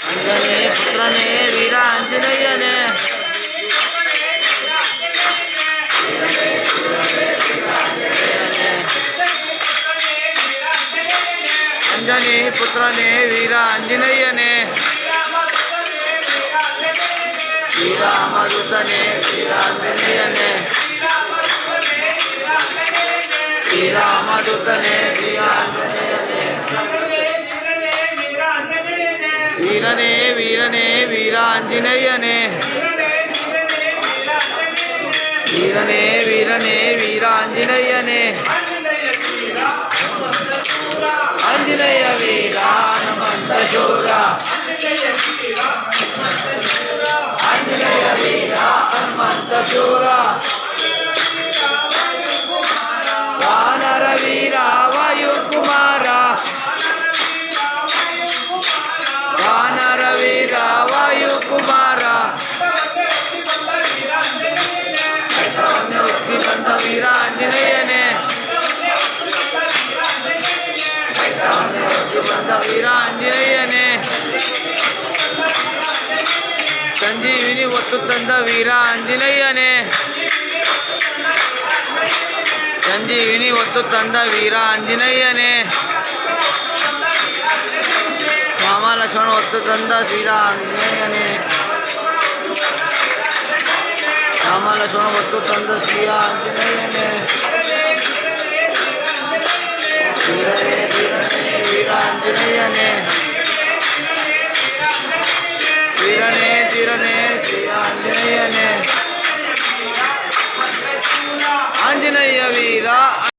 ಅಂಜನೇ ಪುತ್ರನೇ ವೀರ ಆಂಜನೇಯನೇ ಅಂಜನೇ ಪುತ್ರನೇ ವೀರ ಆಂಜನೇಯನೇ ಶ್ರೀರಾಮದೂತನೇ ವೀರಾಂಜನೇಯನೇ ಶ್ರೀರಾಮದೂತನೇ ವೀರಾಂಜನೇಯನೇ ವೀರನೇ ವೀರನೇ ವೀರಾಂಜನೇಯನೇ ವೀರನೇ ವೀರನೇ ವೀರಾಂಜನೇಯನೇ ಆಂಜನೇಯ ವೀರ ಹನುಮಂತ ಶೂರ ಆಂಜನೇಯ ವೀರ ಹನುಮಂತ ಶೂರ ವಾನರ ವೀರ ವಾಯುಕುಮಾರ ವಾನರ ವೀರ ವಾಯುಕುಮಾರ ಹುಟ್ಟಿ ಬಂದ ವೀರ ಆಂಜನೇಯನೇ ಹುಟ್ಟಿ ಬಂದ ವೀರ ಆಂಜನೇಯನೇ ಸಂಜೀವಿನಿ ಒತ್ತು ತಂದ ವೀರ ಆಂಜನೇಯನೇ ಸಂಜೀವಿನಿ ಒತ್ತು ತಂದ ವೀರ ಆಂಜನೇಯನೇ ರಾಮ ಲಕ್ಷ್ಮಣ ಒತ್ತು ತಂದ ಶ್ರೀರ ಆಂಜನೇಯನೇ ರಾಮ ಲಕ್ಷ್ಮಣ ಒತ್ತು ತಂದ ಶ್ರೀ ಆಂಜನೇಯನೇ